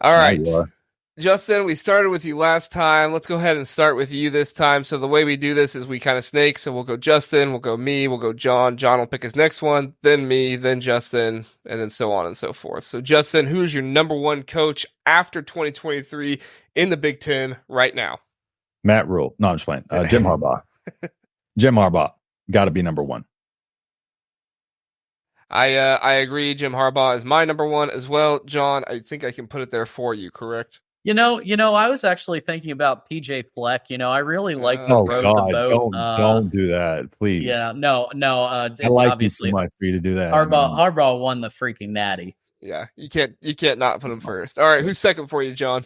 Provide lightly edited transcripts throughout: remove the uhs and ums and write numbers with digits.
All Now right. you are. Justin, we started with you last time. Let's go ahead and start with you this time. So the way we do this is we kind of snake. So we'll go Justin, we'll go me, we'll go John. John will pick his next one, then me, then Justin, and then so on and so forth. So Justin, who's your number one coach after 2023 in the Big Ten right now? Matt Rule. No, I'm just playing. Jim Harbaugh. Jim Harbaugh. Got to be number one. I agree. Jim Harbaugh is my number one as well. John, I think I can put it there for you, correct? You know, I was actually thinking about PJ Fleck. I really like the Oh road God, the boat. don't do that, please. Yeah, no. I It's like obviously you too much for you to do that. Harbaugh won the freaking natty. Yeah, you can't not put him first. All right, who's second for you, John?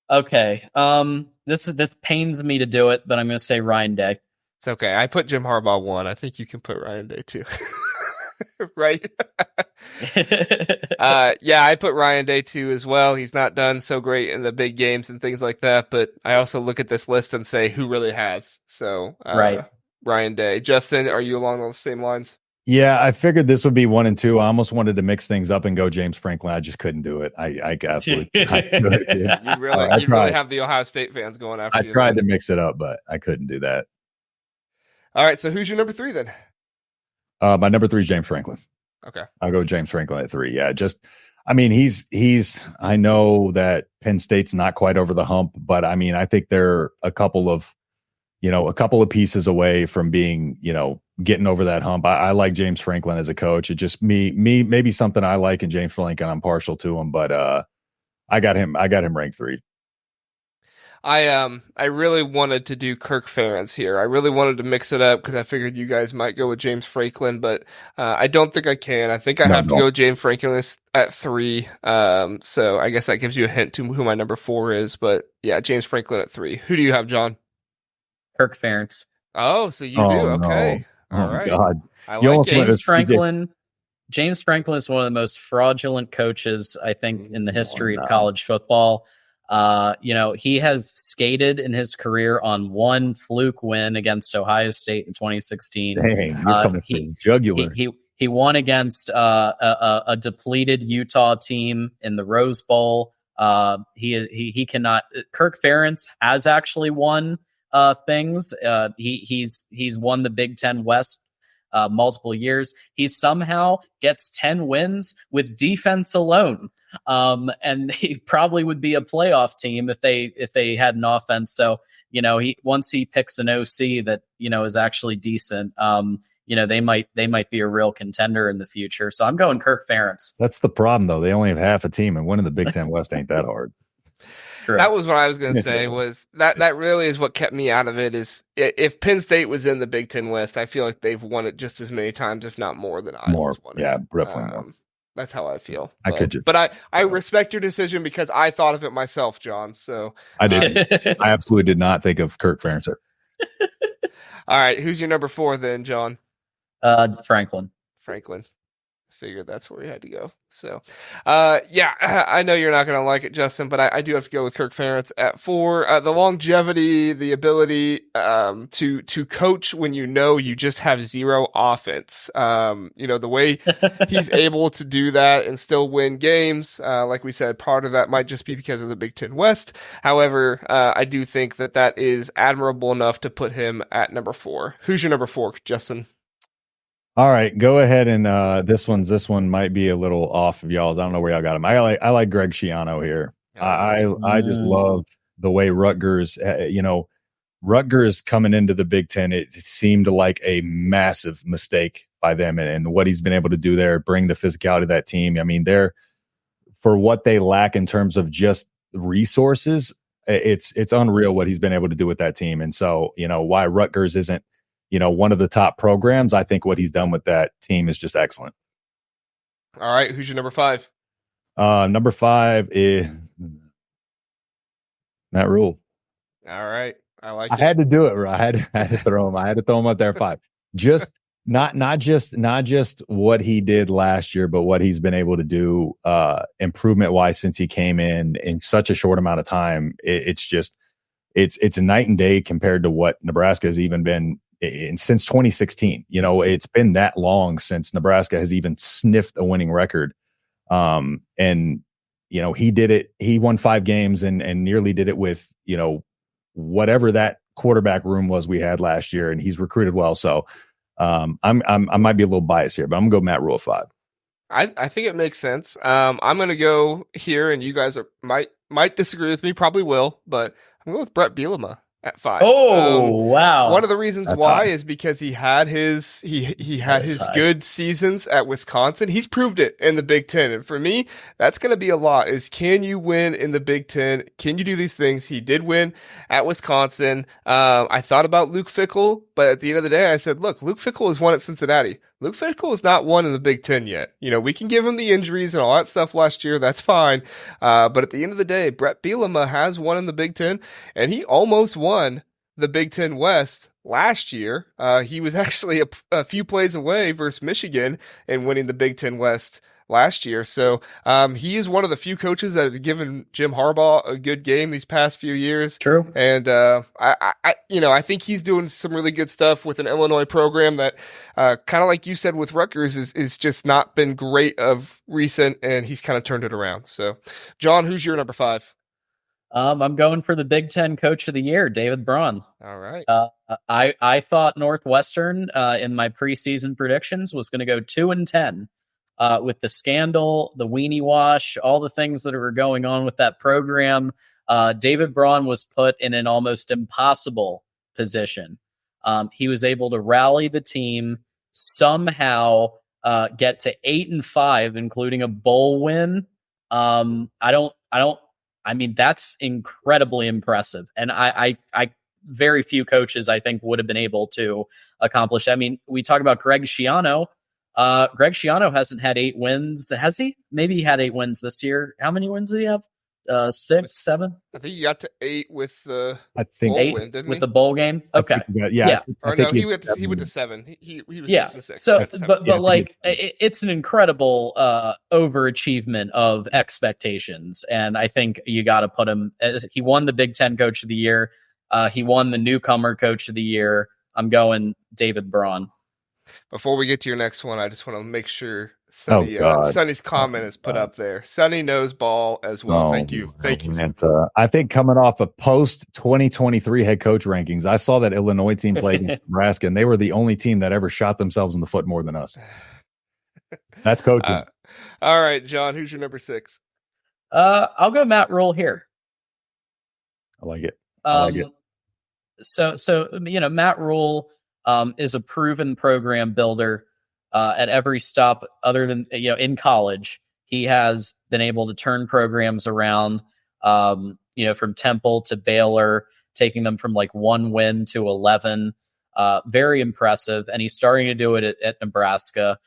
Okay. This pains me to do it, but I'm going to say Ryan Day. It's okay. I put Jim Harbaugh one. I think you can put Ryan Day too. Right? Yeah, I put Ryan Day too as well. He's not done so great in the big games and things like that, but I also look at this list and say who really has. So, right. Ryan Day. Justin, are you along those same lines? Yeah, I figured this would be 1 and 2. I almost wanted to mix things up and go James Franklin. I just couldn't do it. I absolutely You really have the Ohio State fans going after you. I tried to mix it up, but I couldn't do that. All right, so who's your number 3 then? My number 3 is James Franklin. Okay. I'll go James Franklin at 3. Yeah, he's I know that Penn State's not quite over the hump, but I think they're a couple of pieces away from being, getting over that hump. I like James Franklin as a coach. It just maybe something I like in James Franklin. I'm partial to him, but I got him ranked 3. I really wanted to do Kirk Ferentz here. I really wanted to mix it up because I figured you guys might go with James Franklin, but I don't think I can. I think I have to go James Franklin at 3. So I guess that gives you a hint to who my number 4 is. But yeah, James Franklin at 3. Who do you have, John? Kirk Ferentz. Oh, so you do? Okay. No. All right. God. I like James Franklin. James Franklin is one of the most fraudulent coaches, I think, in the history of college football. He has skated in his career on one fluke win against Ohio State in 2016. Dang, you're coming from jugular. He won against a depleted Utah team in the Rose Bowl. He cannot. Kirk Ferentz has actually won things. He's won the Big Ten West multiple years. He somehow gets 10 wins with defense alone. And he probably would be a playoff team if they had an offense. So, once he picks an OC that, is actually decent, they might be a real contender in the future. So I'm going Kirk Ferentz. That's the problem though. They only have half a team and winning the Big Ten West ain't that hard. True. That was what I was going to say was that really is what kept me out of it is if Penn State was in the Big Ten West, I feel like they've won it just as many times, if not more than Iowa's won it. Yeah, definitely more. That's how I feel. But I respect your decision because I thought of it myself, John. So I did. I absolutely did not think of Kirk Ferentz. All right, who's your number 4 then, John? Franklin. Figured that's where we had to go. So, yeah, I know you're not going to like it, Justin, but I do have to go with Kirk Ferentz at 4. The longevity, the ability to coach when you just have zero offense. The way he's able to do that and still win games. Like we said, part of that might just be because of the Big Ten West. However, I do think that is admirable enough to put him at number 4. Who's your number 4, Justin? All right, go ahead and this one might be a little off of y'all's. I don't know where y'all got him. I like Greg Schiano here. I just love the way Rutgers. Rutgers coming into the Big Ten, it seemed like a massive mistake by them, and what he's been able to do there, bring the physicality of that team. I mean, they're for what they lack in terms of just resources. It's unreal what he's been able to do with that team, and so why Rutgers isn't. One of the top programs. I think what he's done with that team is just excellent. All right. Who's your number 5? Number 5 is Matt Rule. All right. I had to do it. I had to throw him. I had to throw him up there 5. Just not just what he did last year, but what he's been able to do improvement wise since he came in such a short amount of time. It's a night and day compared to what Nebraska has even been. Since 2016, it's been that long since Nebraska has even sniffed a winning record. And he did it. He won 5 games and nearly did it with whatever that quarterback room was we had last year, and he's recruited well. So I might be a little biased here, but I'm gonna go Matt Rule 5. I think it makes sense. I'm gonna go here, and you guys might disagree with me, probably will, but I'm going with Brett Bielema at 5. Wow! One of the reasons That's why high. is because he had his high. good seasons at Wisconsin. He's proved it in the Big Ten, and for me, that's going to be a lot. Is can you win in the Big Ten? Can you do these things? He did win at Wisconsin. I thought about Luke Fickell, but at the end of the day, I said, look, Luke Fickell has won at Cincinnati. Luke Fickell has not won in the Big Ten yet. We can give him the injuries and all that stuff last year. That's fine. But at the end of the day, Brett Bielema has won in the Big Ten, and he almost won the Big Ten West last year. He was actually a few plays away versus Michigan in winning the Big Ten West last year. So he is one of the few coaches that has given Jim Harbaugh a good game these past few years. True. And I think he's doing some really good stuff with an Illinois program that kind of like you said with Rutgers is just not been great of recent, and he's kind of turned it around. So John, who's your number 5? I'm going for the Big Ten Coach of the Year, David Braun. All right. I thought Northwestern in my preseason predictions was going to go 2-10 with the scandal, the weenie wash, all the things that were going on with that program. David Braun was put in an almost impossible position. He was able to rally the team, somehow get to 8-5, including a bowl win. I mean, that's incredibly impressive. And I very few coaches, I think, would have been able to accomplish. I mean, we talk about Greg Schiano. Greg Schiano hasn't had 8 wins. Has he? Maybe he had 8 wins this year. How many wins did he have? 6, 7? I think he got to 8 with the bowl win, didn't with he? the bowl game. Okay. Yeah. Or no, he went to 7. He was 6 and 6. So, but like, it's an incredible overachievement of expectations, and I think you got to put him. He won the Big Ten Coach of the Year. He won the Newcomer Coach of the Year. I'm going David Braun. Before we get to your next one, I just want to make sure Sonny's comment is put up there. Sonny knows ball as well. Thank you. I think coming off of post 2023 head coach rankings, I saw that Illinois team played in Nebraska, and they were the only team that ever shot themselves in the foot more than us. That's coaching. All right, John, who's your number 6? I'll go Matt Rule here. I like it. So Matt Rule is a proven program builder. At every stop other than, in college, he has been able to turn programs around, from Temple to Baylor, taking them from like 1 win to 11. Very impressive. And he's starting to do it at Nebraska.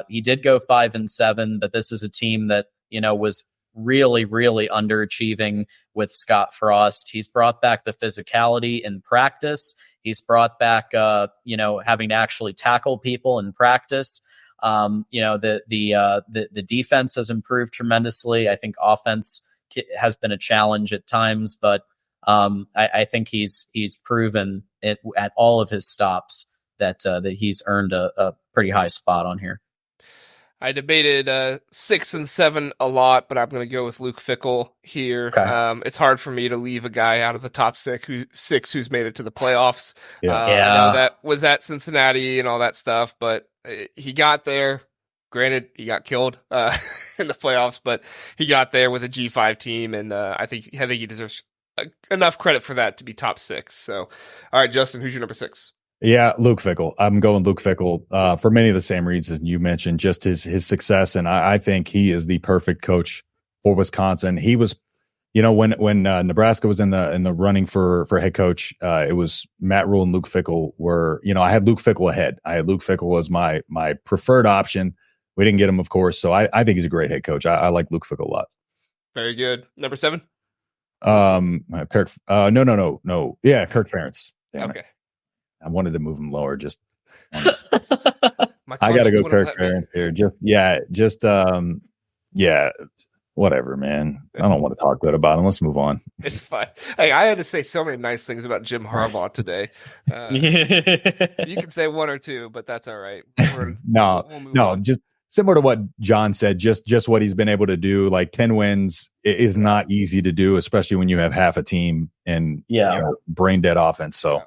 He did go 5-7, but this is a team that, was really, really underachieving with Scott Frost. He's brought back the physicality in practice. He's brought back, having to actually tackle people in practice. The defense has improved tremendously. I think offense has been a challenge at times, but I think he's proven it at all of his stops that he's earned a pretty high spot on here. I debated 6 and 7 a lot, but I'm going to go with Luke Fickell here. Okay. It's hard for me to leave a guy out of the top 6 who's made it to the playoffs. Yeah. I know that was at Cincinnati and all that stuff, but he got there. Granted, he got killed in the playoffs, but he got there with a G5 team, and I think he deserves enough credit for that to be top 6. So, all right, Justin, who's your number 6? Yeah, Luke Fickell. I'm going Luke Fickell for many of the same reasons you mentioned, just his success. And I think he is the perfect coach for Wisconsin. He was, when Nebraska was in the running for head coach, it was Matt Rule and Luke Fickell were, I had Luke Fickell ahead. I had Luke Fickell was my preferred option. We didn't get him, of course. So I think he's a great head coach. I like Luke Fickell a lot. Very good. Number 7? Kirk. No. Yeah, Kirk Ferentz. Damn okay. It. I wanted to move him lower. I got to go Kirk Ferentz here. Whatever, man. I don't want to talk good about him. Let's move on. It's fine. Hey, I had to say so many nice things about Jim Harbaugh today. You can say 1 or 2, but that's all right. No. Just similar to what John said, just what he's been able to do. Like 10 wins is not easy to do, especially when you have half a team and brain dead offense. So.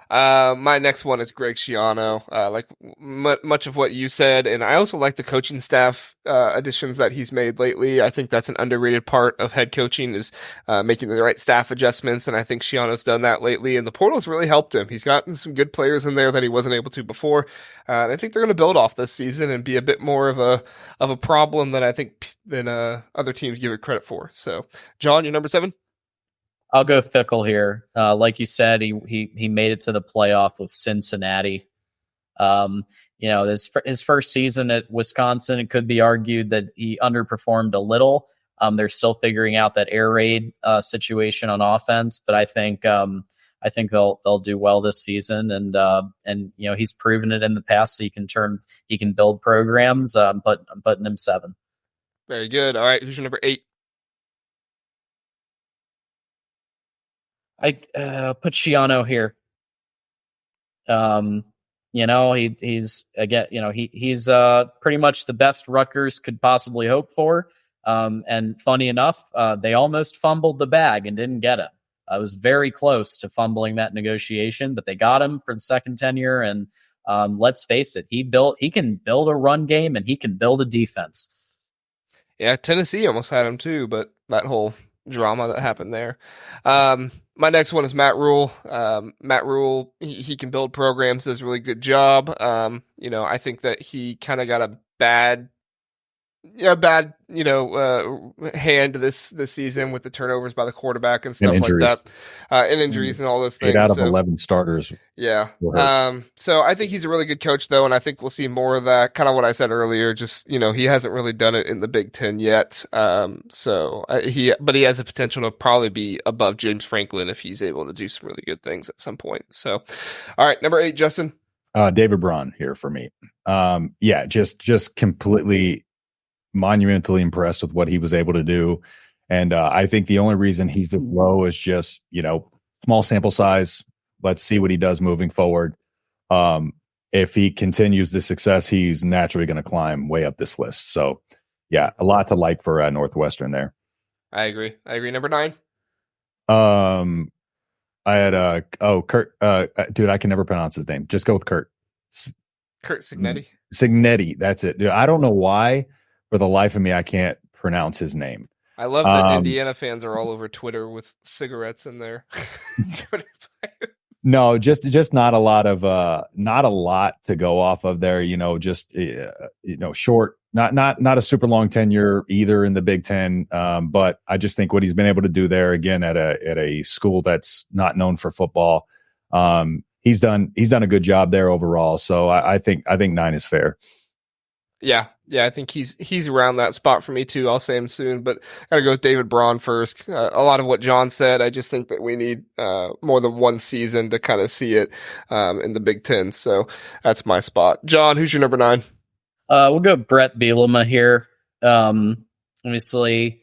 My next one is Greg Schiano. Like much of what you said, and I also like the coaching staff additions that he's made lately. I think that's an underrated part of head coaching is making the right staff adjustments, and I think Schiano's done that lately. And the portal's really helped him. He's gotten some good players in there that he wasn't able to before. And I think they're going to build off this season and be a bit more of a problem than I think than other teams give it credit for. So, John, your number 7. I'll go Fickle here. Like you said, he made it to the playoff with Cincinnati. His first season at Wisconsin, it could be argued that he underperformed a little. They're still figuring out that air raid situation on offense, but I think they'll do well this season. And he's proven it in the past. So he can build programs. But I'm putting him 7. Very good. All right, who's your number 8? I put Schiano here. He's again, he's pretty much the best Rutgers could possibly hope for. And funny enough, they almost fumbled the bag and didn't get it. I was very close to fumbling that negotiation, but they got him for the second tenure. And let's face it, he can build a run game and he can build a defense. Yeah, Tennessee almost had him too, but that whole drama that happened there. My next one is Matt Rule. Matt Rule, he can build programs, does a really good job. I think that he kind of got a bad hand this season with the turnovers by the quarterback and stuff like that, and injuries and all those things. 8 out of 11 starters. Yeah. So I think he's a really good coach though, and I think we'll see more of that. Kind of what I said earlier. Just he hasn't really done it in the Big Ten yet. But he has the potential to probably be above James Franklin if he's able to do some really good things at some point. So, all right, number 8, Justin. David Braun here for me. Just completely monumentally impressed with what he was able to do. And I think the only reason he's this low is just, small sample size. Let's see what he does moving forward. If he continues this success, he's naturally going to climb way up this list. So, yeah, a lot to like for Northwestern there. I agree. Number 9. I had Kurt. Dude, I can never pronounce his name. Just go with Kurt. Kurt Cignetti. Cignetti. That's it. Dude, I don't know why. For the life of me, I can't pronounce his name. I love that Indiana fans are all over Twitter with cigarettes in their Twitter. No, just not a lot to go off of there. Short, not a super long tenure either in the Big Ten. But I just think what he's been able to do there again at a school that's not known for football. He's done a good job there overall. So I think 9 is fair. Yeah, I think he's around that spot for me too. I'll say him soon, but I gotta go with David Braun first. A lot of what John said, I just think that we need more than one season to kind of see it in the Big Ten. So that's my spot. John, who's your number 9? We'll go Brett Bielema here. Obviously,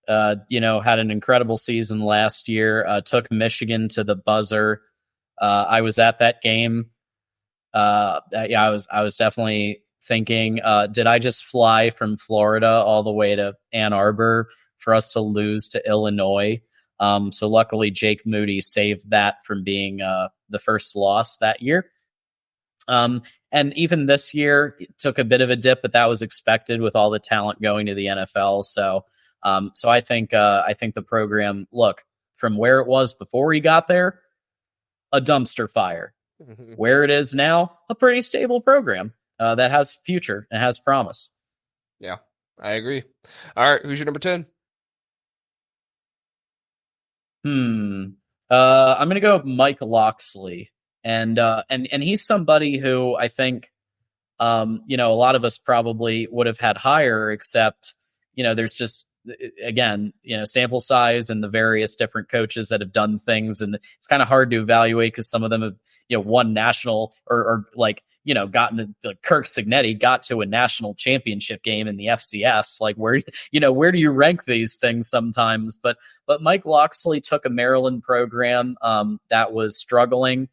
had an incredible season last year. Took Michigan to the buzzer. I was at that game. I was definitely thinking, did I just fly from Florida all the way to Ann Arbor for us to lose to Illinois? So luckily Jake Moody saved that from being the first loss that year. And even this year it took a bit of a dip, but that was expected with all the talent going to the NFL. So I think the program, look, from where it was before he got there, a dumpster fire. Mm-hmm. Where it is now, a pretty stable program. That has future and has promise. Yeah, I agree. All right, who's your number 10? I'm gonna go Mike Locksley, and he's somebody who I think, a lot of us probably would have had higher, except there's just again, sample size and the various different coaches that have done things, and it's kind of hard to evaluate because some of them have won national or gotten Kirk Cignetti got to a national championship game in the FCS. Like where do you rank these things sometimes? But Mike Locksley took a Maryland program that was struggling,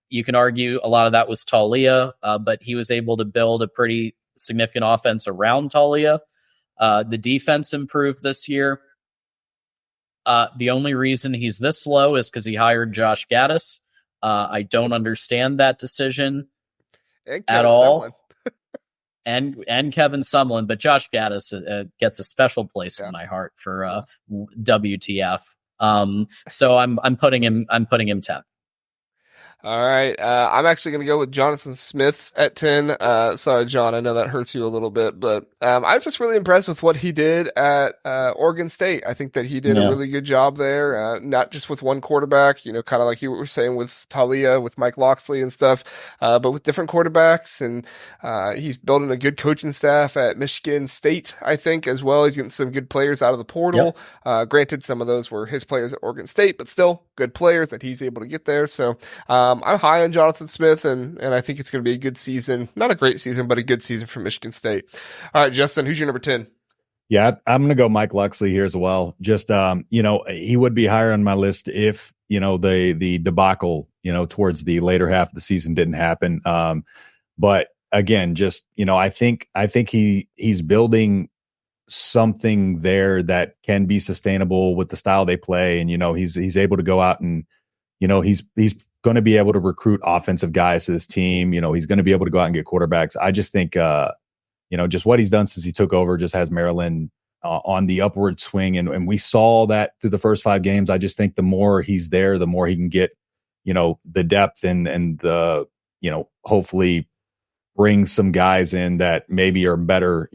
You can argue a lot of that was Talia, but he was able to build a pretty significant offense around Talia. The defense improved this year. The only reason he's this low is because he hired Josh Gaddis. I don't understand that decision at all. And Kevin Sumlin, but Josh Gaddis gets a special place in my heart for WTF. So I'm putting him 10. All right. I'm actually going to go with Jonathan Smith at 10. Sorry, John. I know that hurts you a little bit, but I was just really impressed with what he did at Oregon State. I think that he did a really good job there, not just with one quarterback, kind of like you were saying with Talia, with Mike Locksley and stuff, but with different quarterbacks. And he's building a good coaching staff at Michigan State, I think, as well. He's getting some good players out of the portal. Granted, some of those were his players at Oregon State, but still good players that he's able to get there. So, I'm high on Jonathan Smith, and I think it's going to be a good season. Not a great season, but a good season for Michigan State. All right, Justin, who's your number 10? Yeah, I'm going to go Mike Locksley here as well. Just, he would be higher on my list if, the debacle, towards the later half of the season didn't happen. But again, just, I think he's building something there that can be sustainable with the style they play. And, he's able to go out and, he's going to be able to recruit offensive guys to this team. He's going to be able to go out and get quarterbacks. I just think, just what he's done since he took over just has Maryland on the upward swing. And we saw that through the first 5 games. I just think the more he's there, the more he can get, the depth and the, hopefully bring some guys in that maybe are better,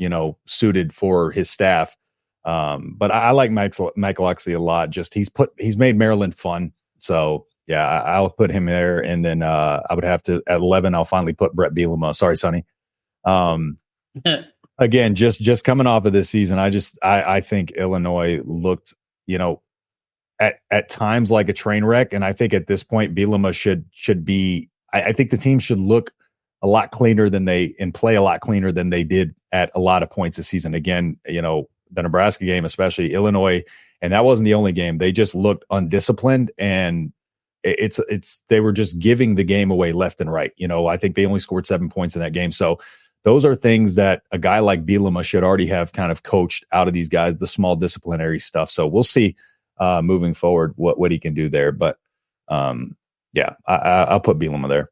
suited for his staff. But I like Mike Locksley a lot. Just he's made Maryland fun. So yeah, I'll put him there. And then I would have to, at 11, I'll finally put Brett Bielema. Sorry, Sonny. Again, just coming off of this season, I think Illinois looked, at times like a train wreck. And I think at this point, Bielema should be, I think the team should look a lot cleaner and play a lot cleaner than they did at a lot of points this season. Again, the Nebraska game, especially Illinois, and that wasn't the only game. They just looked undisciplined, and they were just giving the game away left and right. I think they only scored 7 points in that game. So those are things that a guy like Bielema should already have kind of coached out of these guys, the small disciplinary stuff. So we'll see moving forward what he can do there. But I'll put Bielema there.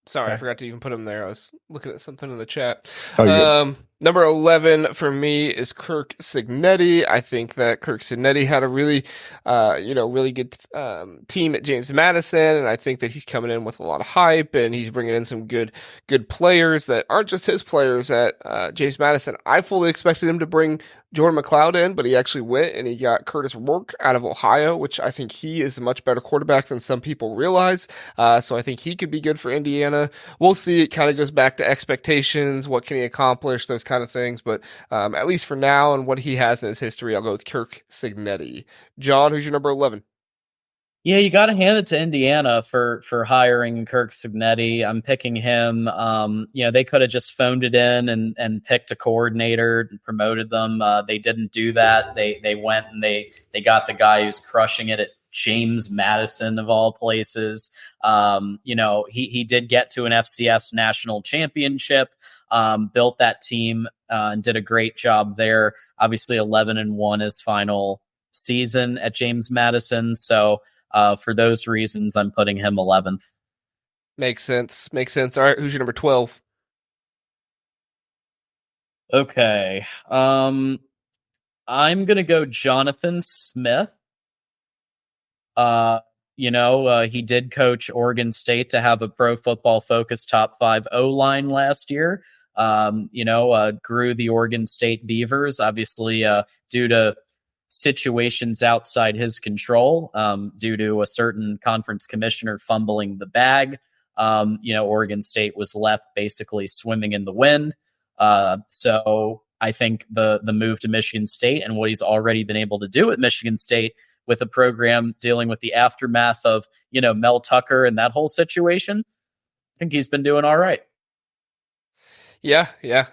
Sorry, I forgot to even put him there. I was looking at something in the chat. Oh, number 11 for me is Kirk Cignetti. I think that Kirk Cignetti had a really, really good team at James Madison, and I think that he's coming in with a lot of hype, and he's bringing in some good players that aren't just his players at James Madison. I fully expected him to bring Jordan McLeod in, but he actually went and he got Curtis Rourke out of Ohio, which I think he is a much better quarterback than some people realize. So I think he could be good for Indiana. We'll see. It kind of goes back to expectations. What can he accomplish? Those kind of things. But at least for now and what he has in his history, I'll go with Kirk Cignetti. John, who's your number 11? Yeah, you got to hand it to Indiana for hiring Kirk Cignetti. I'm picking him. They could have just phoned it in and picked a coordinator and promoted them. They didn't do that. They went and they got the guy who's crushing it at James Madison of all places. He did get to an FCS national championship, built that team and did a great job there. Obviously 11-1 his final season at James Madison. So for those reasons, I'm putting him 11th. Makes sense. All right, who's your number 12? Okay. I'm going to go Jonathan Smith. He did coach Oregon State to have a Pro Football Focus top 5 O-line last year. Grew the Oregon State Beavers, obviously due to situations outside his control, due to a certain conference commissioner fumbling the bag. Oregon State was left basically swimming in the wind. So I think the move to Michigan State and what he's already been able to do at Michigan State with a program dealing with the aftermath of, Mel Tucker and that whole situation, I think he's been doing all right. Yeah,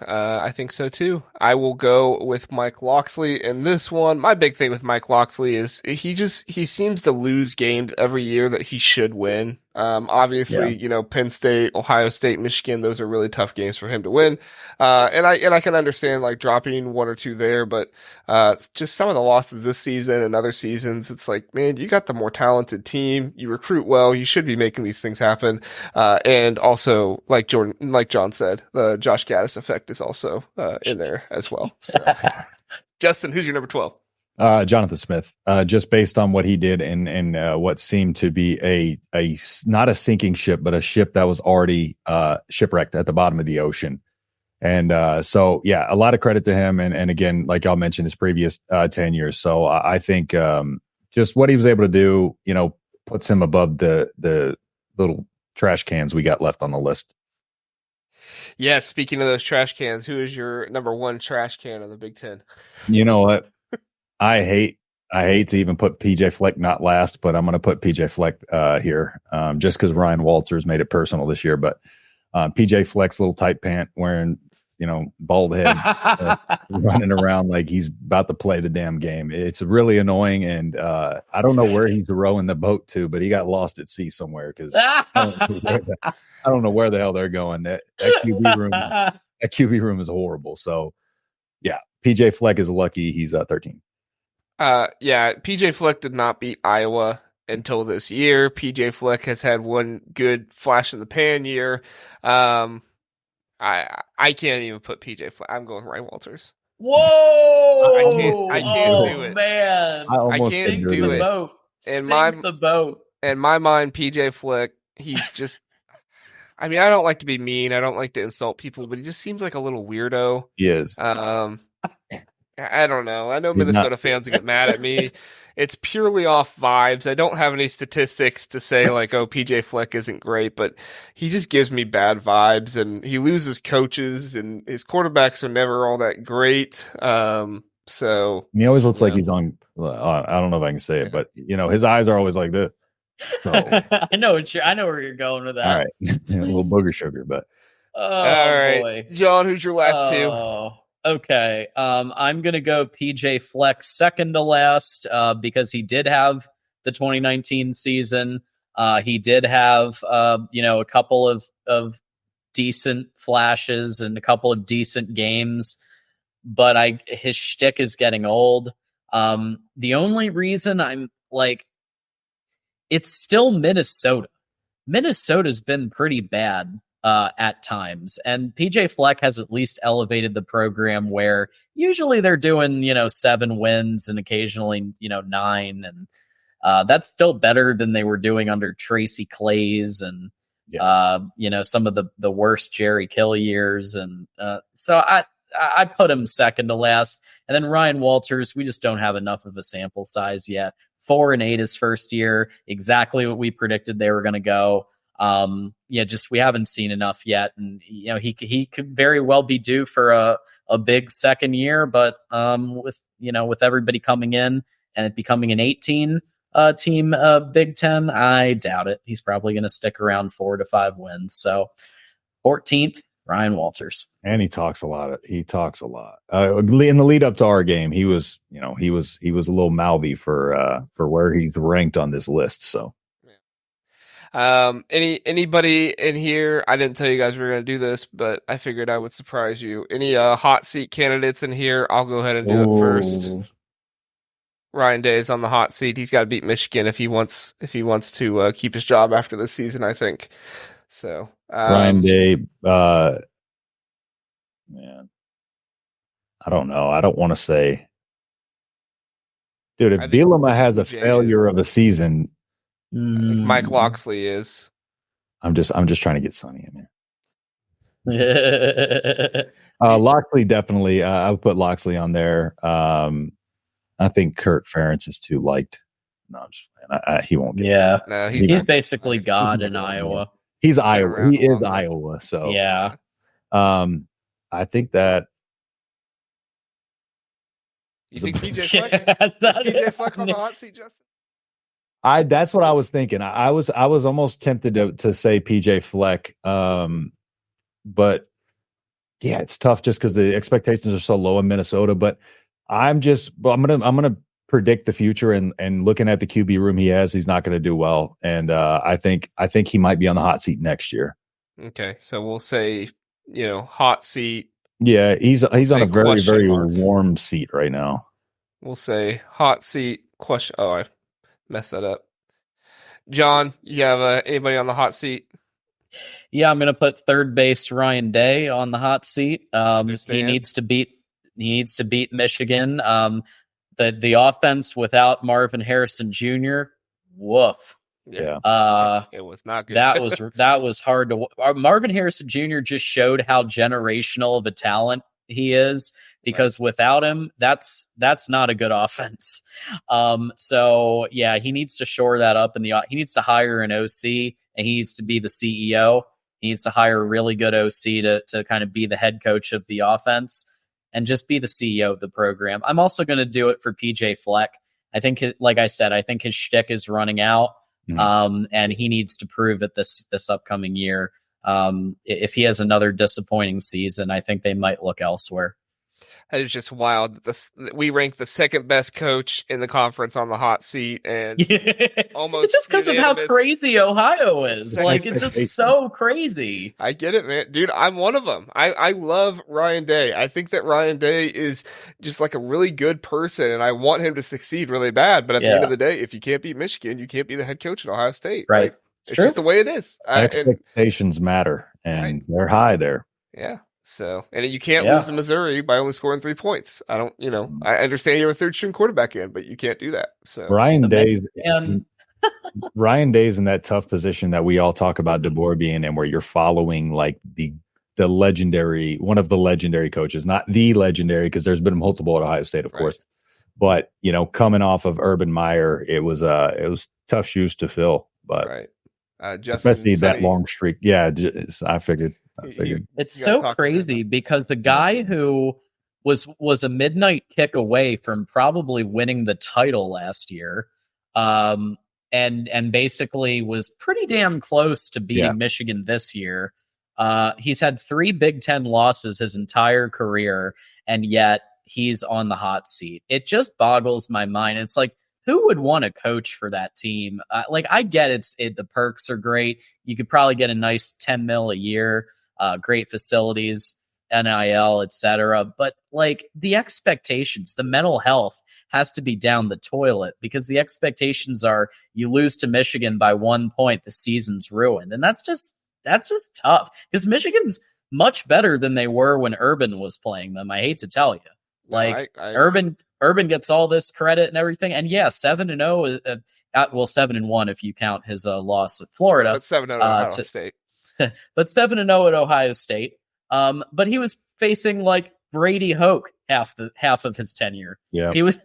I think so too. I will go with Mike Locksley in this one. My big thing with Mike Locksley is he seems to lose games every year that he should win. Obviously, Penn State, Ohio State, Michigan, those are really tough games for him to win. And I can understand like dropping one or two there, but just some of the losses this season and other seasons, it's like, man, you got the more talented team. You recruit well. You should be making these things happen. And also, like John said, the Josh Gaddis effect is also in there as well. So, Justin, who's your number 12? Jonathan Smith, just based on what he did and what seemed to be a not a sinking ship, but a ship that was already shipwrecked at the bottom of the ocean. And so, yeah, a lot of credit to him. And again, like y'all mentioned, his previous 10 years. So I think just what he was able to do, puts him above the little trash cans we got left on the list. Yeah, speaking of those trash cans, who is your number one trash can in the Big Ten? You know what? I hate to even put PJ Fleck not last, but I'm going to put PJ Fleck here just because Ryan Walters made it personal this year. But PJ Fleck's little tight pant wearing, bald head, running around like he's about to play the damn game. It's really annoying. And I don't know where he's rowing the boat to, but he got lost at sea somewhere because I don't know where the hell they're going. That QB room is horrible. So, yeah, PJ Fleck is lucky he's 13. Yeah, PJ Fleck did not beat Iowa until this year. PJ Fleck has had one good flash in the pan year. I can't even put PJ Fleck. I'm going Ryan Walters. Whoa! I can't do it, man. I can't do it. Boat. Sink the boat. In my mind, PJ Fleck, he's just. I mean, I don't like to be mean. I don't like to insult people, but he just seems like a little weirdo. He is. I don't know. I know Minnesota fans will get mad at me. It's purely off vibes. I don't have any statistics to say like, oh, PJ Fleck isn't great, but he just gives me bad vibes, and he loses coaches, and his quarterbacks are never all that great. So he always looks like he's on. I don't know if I can say it, but his eyes are always like this. So, I know where you're going with that. All right, a little booger sugar, but all right, boy. John, who's your last two? Okay. I'm going to go PJ Fleck second to last because he did have the 2019 season. He did have, a couple of decent flashes and a couple of decent games, but his shtick is getting old. The only reason I'm like, it's still Minnesota. Minnesota's been pretty bad at times, and PJ Fleck has at least elevated the program where usually they're doing 7 wins and occasionally 9, and that's still better than they were doing under Tracy Claeys and some of the worst Jerry Kill years, and so I put him second to last. And then Ryan Walters, we just don't have enough of a sample size yet. 4-8 his first year, exactly what we predicted they were going to go. We haven't seen enough yet, and he could very well be due for a big second year, but with everybody coming in and it becoming an 18 team Big Ten, I doubt it. He's probably going to stick around 4 to 5 wins. So 14th, Ryan Walters. And he talks a lot. In the lead up to our game, he was a little mouthy for where he's ranked on this list. So. Anybody in here? I didn't tell you guys we were going to do this, but I figured I would surprise you. Any hot seat candidates in here? I'll go ahead and do it first. Ryan Day is on the hot seat. He's got to beat Michigan if he wants to keep his job after this season, I think. So Ryan Day, man, I don't know. I don't want to say, dude. If Bielema has a failure of a season. I think Mike Loxley is. I'm just trying to get Sonny in there. Loxley definitely. I would put Loxley on there. I think Kurt Ferentz is too liked. No, I'm just he won't get. Yeah, no, he's basically God in Iowa. He's Iowa. He is Iowa. So yeah. I think that. You think PJ Fleck? Is PJ Fleck on the hot seat, Justin? That's what I was thinking. I was almost tempted to say PJ Fleck, but yeah, it's tough just because the expectations are so low in Minnesota. But I'm gonna predict the future, and looking at the QB room he has, he's not going to do well. And I think he might be on the hot seat next year. Okay, so we'll say, hot seat. Yeah, he's on a very, very mark. warm seat right now. We'll say hot seat question. Oh, I messed that up. John, you have anybody on the hot seat? Yeah, I'm going to put third base Ryan Day on the hot seat. He needs to beat Michigan. The offense without Marvin Harrison Jr. Woof. Yeah. It was not good. that was hard to. Marvin Harrison Jr. just showed how generational of a talent he is, because without him, that's not a good offense. So yeah, he needs to shore that up he needs to hire an OC, and he needs to be the CEO. He needs to hire a really good OC to kind of be the head coach of the offense and just be the CEO of the program. I'm also going to do it for PJ Fleck. I think, like I said, I think his shtick is running out. And he needs to prove it this upcoming year. If he has another disappointing season, I think they might look elsewhere. That is just wild. We rank the second best coach in the conference on the hot seat, and almost it's just because of how crazy Ohio is. Like, it's just so crazy. I get it, man. Dude, I'm one of them. I love Ryan Day. I think that Ryan Day is just like a really good person, and I want him to succeed really bad. But at the end of the day, if you can't beat Michigan, you can't be the head coach at Ohio State. Right. It's just the way it is. Expectations matter, and they're high there. Yeah. So, and you can't lose to Missouri by only scoring 3 points. I don't, I understand you're a third string quarterback but you can't do that. So Ryan Day's in that tough position that we all talk about DeBoer being in, where you're following like the legendary, one of the legendary coaches, not the legendary, because there's been multiple at Ohio State, of course. But coming off of Urban Meyer, it was tough shoes to fill. But especially that long streak. Yeah, I figured. It's so crazy because the guy who was a midnight kick away from probably winning the title last year, and basically was pretty damn close to beating Michigan this year. He's had 3 Big Ten losses his entire career, and yet he's on the hot seat. It just boggles my mind. It's like, who would want to coach for that team? I get the perks are great. You could probably get a nice $10 million a year. Great facilities, NIL, etc. But the expectations, the mental health has to be down the toilet, because the expectations are you lose to Michigan by 1 point, the season's ruined. And that's just tough, because Michigan's much better than they were when Urban was playing them. I hate to tell you. Urban gets all this credit and everything. And 7-0, 7-1 if you count his loss at Florida. But 7-0 at Ohio State. But 7-0 at Ohio State. But he was facing Brady Hoke half of his tenure. Yeah, he was.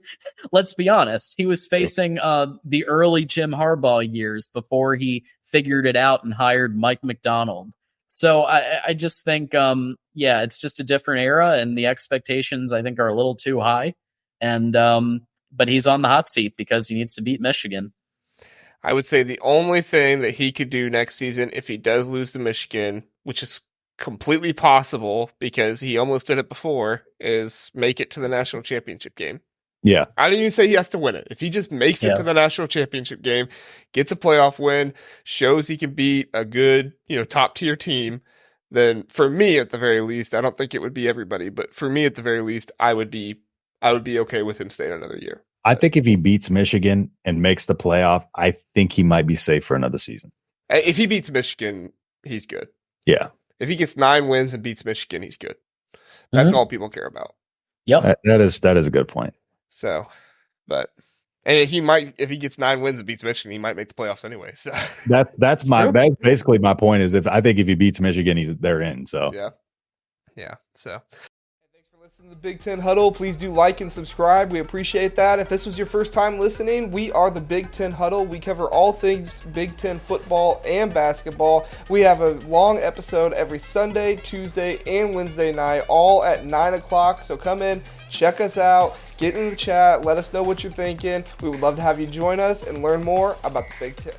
Let's be honest. He was facing the early Jim Harbaugh years before he figured it out and hired Mike McDonald. So I just think, it's just a different era, and the expectations I think are a little too high. And but he's on the hot seat because he needs to beat Michigan. I would say the only thing that he could do next season, if he does lose to Michigan, which is completely possible because he almost did it before, is make it to the national championship game. Yeah. I didn't even say he has to win it. If he just makes it to the national championship game, gets a playoff win, shows he can beat a good, top tier team, then for me, at the very least, I don't think it would be everybody, but for me, at the very least, I would be okay with him staying another year. I think if he beats Michigan and makes the playoff, I think he might be safe for another season. If he beats Michigan, he's good. Yeah. If he gets 9 wins and beats Michigan, he's good. That's all people care about. Yep. That is a good point. So, and if he gets 9 wins and beats Michigan, he might make the playoffs anyway. So that's basically my point is I think if he beats Michigan, they're in. So yeah. So. Listen to the Big Ten Huddle. Please do like and subscribe. We appreciate that. If this was your first time listening, we are the Big Ten Huddle. We cover all things Big Ten football and basketball. We have a long episode every Sunday, Tuesday, and Wednesday night, all at 9 o'clock. So come in, check us out, get in the chat, let us know what you're thinking. We would love to have you join us and learn more about the Big Ten.